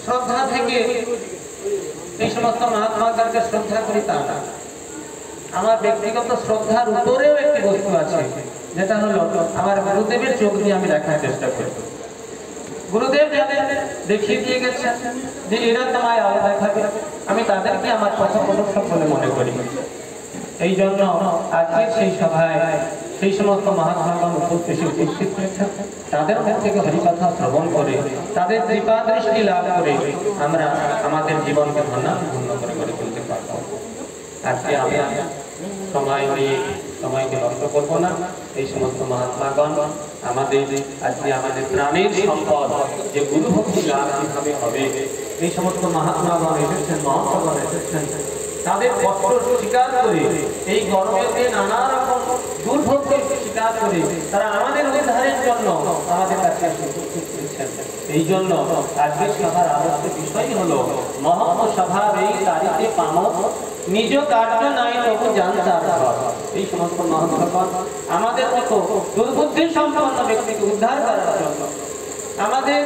শ্রদ্ধা থেকে এই সমস্ত মহাত্মাদেরকে শ্রদ্ধা করি তা না। আমার ব্যক্তিগত শ্রদ্ধার উপরেও একটি বস্তু আছে, যেটা হলো আমার গুরুদেবের চোখ দিয়ে আমি দেখার চেষ্টা করি। গুরুদেব যাদের দেখিয়ে দিয়ে গেছেন যে এরা তোমায় আলো দেখাবে, আমি তাদেরকে আমার পথপ্রদর্শক বলে মনে করি। এই জন্য আজকে সেই সভায় সেই সমস্ত মহাত্মাগণ উপস্থিত হয়েছেন, তাদের মুখ থেকে হরিকথা শ্রবণ করে তাদের কৃপা দৃষ্টি লাভ করে আমরা আমাদের জীবনকে ধন্য করে গড়ে তুলতে পারব। আজকে আমি সময়কে নষ্ট করব না। এই সমস্ত মহাত্মাগণ আমাদের আজকে আমাদের প্রাণের সম্পদ যে গুরু ভক্তি লাভ কিভাবে হবে, এই সমস্ত মহাত্মাগণ এসেছেন, মহাত্মাগণ এসেছেন, তাদের কষ্ট স্বীকার করে এই গরমেতে নানা রকম দুর্ভোগের স্বীকার করে তারা আমাদের উদ্ধারের জন্য আমাদের কাছে এসেছেন। এই জন্য আজকের সভার আদর্শ বিষয় হলো মহৎ সভার এই তারিখে পামক নিজ কার্য নাই তবু জানতার ঘর। এই সমস্ত মহাত্মাগণ আমাদের মতো দুর্বুদ্ধি সম্পন্ন ব্যক্তিকে উদ্ধার করার জন্য, আমাদের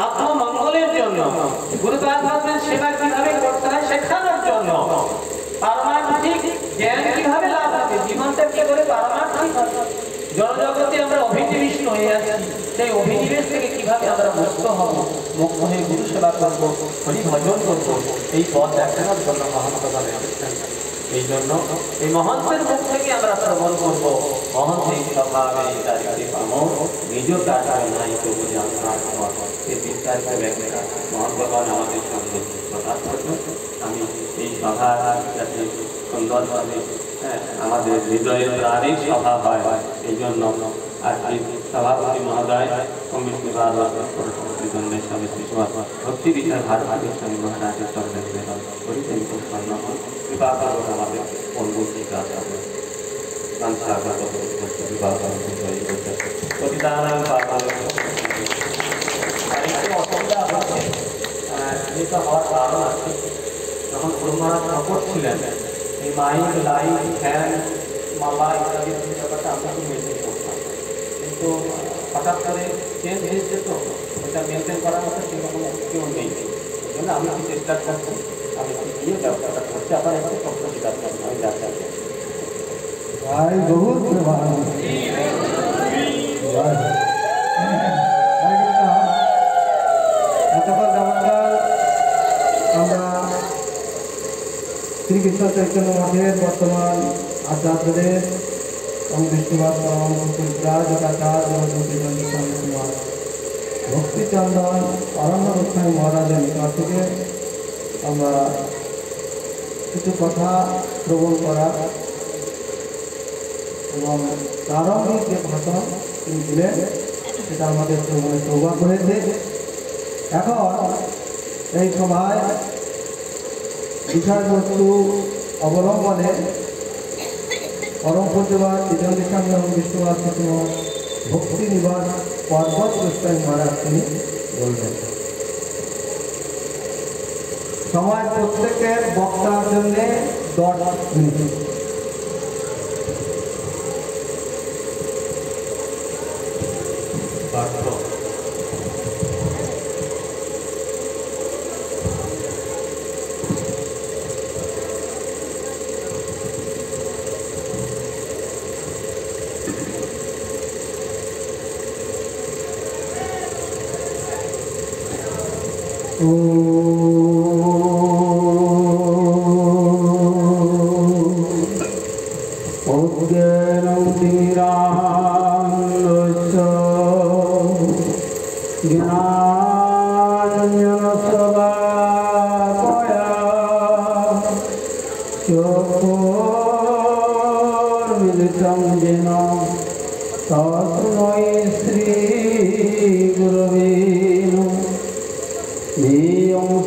আত্মমঙ্গলের জন্য, গুরুপাদের সেবা কিভাবে করতে হয় শেখানোর জন্য, পারমার্থিক জ্ঞান কিভাবে লাভ হবে, জীবনটা কি করে পারমার্থিক হবে, জনজগতে আমরা অভিনিবিষ্ট হয়ে আছি, সেই অভিনিবেশ থেকে কিভাবে আমরা মুক্ত হব, মুক্ত হয়ে গুরু সেবা করবো, হরি ভজন করবো, এই পথ দেখানোর জন্য মহাত্মাগণ এসেছেন। এই জন্য এই মহন্তের মুখ থেকে আমরা শ্রবণ করবো, মহন্ত এই স্বভাবে তারিখে পামক নিজ কার্য নাই তবু জানতার ঘর। এই বিস্তারিত ব্যাখ্যা মহাত্মাগণ আমাদের সঙ্গে প্রকাশ করবেন। আমি এই সভা যাতে সুন্দরভাবে আমাদের হৃদয়ের প্রাণের সভা হয়, এই জন্য আজকে সভাপতি মহোদয় অমিত বিভাগ শ্রীগণের স্বামী শ্রীসভা ভক্তি বিচার ভারতীয় স্বামী মহারাজের চরণে নিবেদন করি। বিবাহ আমাদের অনুভূতি কাজ হবে বিবাহ অসুবিধা হচ্ছে, যেটা হওয়ার কারণ আছে, যখন গুরু মহারাজ ঠাকুর ছিলেন এই মাইক লাইট ফ্যান মালা ইত্যাদি ব্যাপারটা আমরা খুব মেনটেন করতাম, কিন্তু হঠাৎ করে চেঞ্জ হয়ে যেত, এটা মেনটেন করার মতো সেরকম কেউ নেই। এই জন্য আমি কি চেষ্টা করছি, আমি গিয়ে ব্যবসাটা করছি, আবার একটু কষ্ট স্বীকার করছি, আমি যাচ্ছি। ভাই বহুত এতক্ষণ নমস্কার। আমরা শ্রীকৃষ্ণ চৈতন্য মঠের বর্তমান আচার্যদের এবং বিষ্ণুবাদ ভক্তিচন্দন অরণ্য গোস্বামী মহারাজের নিকট থেকে আমরা কিছু কথা শ্রবণ করা এবং প্রারম্ভিক যে ভাষণ তিনি দিলেন সেটা আমাদের শ্রবণের সৌভাগ্য হয়েছে। এখন এই সভায় বিষয়বস্তু অবলম্বনে পরম পূজ্যবাদ দ্বিজেন্দ্র স্বামী এবং বিষ্ণুবাদ ভক্তি নিবাস পর্বত গোস্বামী মহারাজ তিনি বলবেন। সময় প্রত্যেকের বক্তার জন্য 10 মিনিট।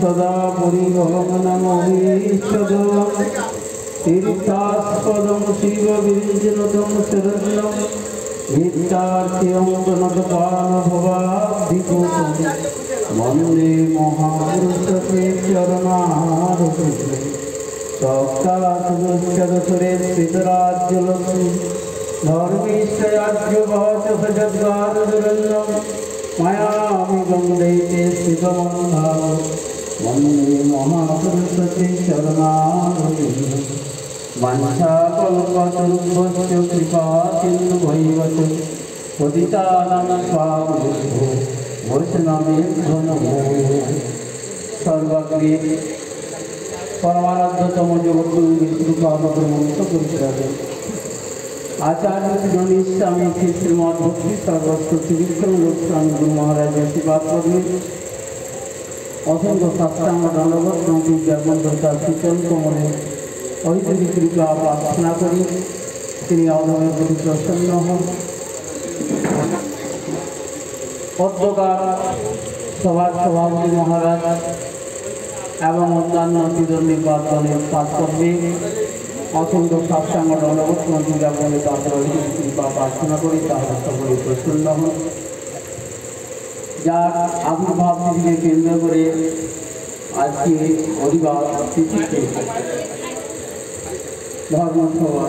सदा तीर्थास्पदं शिव विरञ्जनतं शरण्यं नित्यार्थियं प्रणतपालभवाब्धिपूतं वन्दे महापुरुषते चरणारविन्दे सप्तादुश्चरसुरे स्थितराज्यलक्ष्मी धर्मीष्टयाज्यवाचसजद्वारदुरन्नं মায়াবিবন্দেতে শিববন্ধা বন্দে মহাপুরুষতে চরণারবিন্দ বাঞ্ছাকল্পতরুভ্যশ্চ কৃপা সিন্ধুভৈব চ পতিতানাং স্বামিভ্যো বৈষ্ণবেভ্যো নমো সর্বাগ্রে পরমারাধ্যতম জগদ্গুরু বিষ্ণুপাদকে মুক্ত করিতে आचार्य श्री स्वामी श्री श्रीमद भक्ति सर्वस्व त्रिविक्रम लोक स्वामी गुरु महाराज आशीर्वाद पद्मे असंख्य साष्टांग दंडवत नदी ज्ञापन करता शीतल कमले ऐश्वरी कृपा प्रार्थना करी তিনি আমাদের প্রতি প্রসন্ন হন। পদ্মকার সভার সভাপতি মহারাজ এবং অন্যান্য নির্বাচনের পাঠকর্মী অসংখ্য সাষ্টাঙ্গ দণ্ডবত নদী জ্ঞাপনে তাদের কৃপা প্রার্থনা করি, তাহারা সকলে প্রসন্ন হন। যার আবির্ভাব তিথিকে কেন্দ্র করে আজকে অধিবাস তিথিতে ধর্মসভা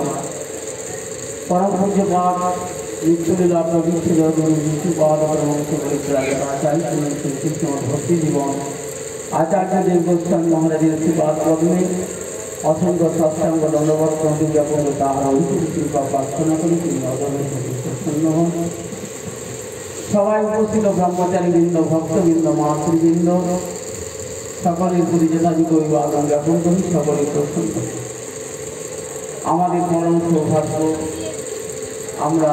পরম পূজ্যপাদ নিত্যলীলা প্রবিষ্ঠিত গুরু বিষ্ণুপাদ আচার্য শ্রীকৃষ্ণ ভক্তি জীবন আচার্য দেব গোস্বামী মহারাজের আশীর্বাদ পদ্মে অসংখ্য সাষ্টাঙ্গ দণ্ডবত নদী জ্ঞাপনে তাহারা ঐশ্বরিক কৃপা প্রার্থনা করি, তিনি অদমের প্রতি প্রসন্ন হন। সবাই উপস্থিত ব্রহ্মচারীবৃন্দ, ভক্তবৃন্দ, মাতৃবৃন্দ সকলের প্রতি যথাযথ অভিবাদন জ্ঞাপন করি, সকলের প্রসন্ন। আমাদের পরম সৌভাগ্য আমরা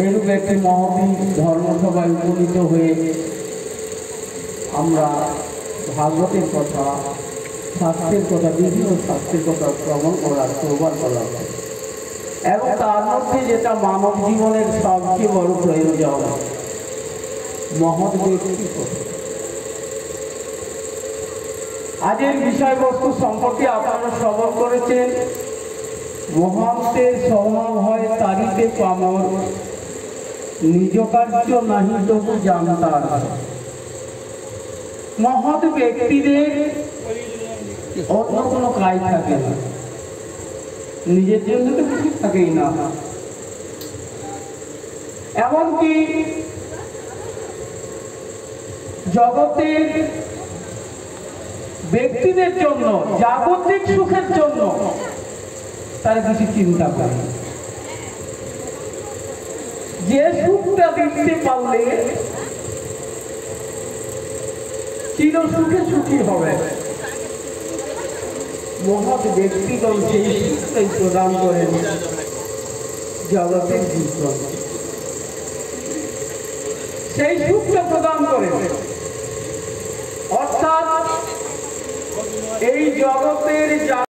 এইরূপ একটি মহতী ধর্মসভায় উপনীত হয়ে আমরা ভাগবতের কথা, শাস্ত্রের কথা, বিভিন্ন শাস্ত্রের কথা শ্রবণ করার সৌভাগ্য লাভ হয়। এবং তার মধ্যে যেটা মানব জীবনের সবচেয়ে বড় প্রয়োজন, মহৎ ব্যক্তি। আজের বিষয়বস্তু সম্পর্কে আপনারা শ্রবণ করেছেন, মহান্তের স্বভাব হয় তারিতে পামর, নিজ কার্য নাহি তবু জানতার। মহৎ ব্যক্তিদের অন্য কোনো কাজ থাকে না, নিজের জন্য তো কিছু থাকেই না। এমনকি জগতের ব্যক্তিদের জন্য, জাগতিক সুখের জন্য তারা কিছু চিন্তা করে। যে সুখটা দেখতে পারলে চির সুখে সুখী হবে, মহৎ ব্যক্তিগণ সেই সুখটাই প্রদান করেন জগতের জীবন, সেই সুখটা প্রদান করেন। অর্থাৎ এই জগতের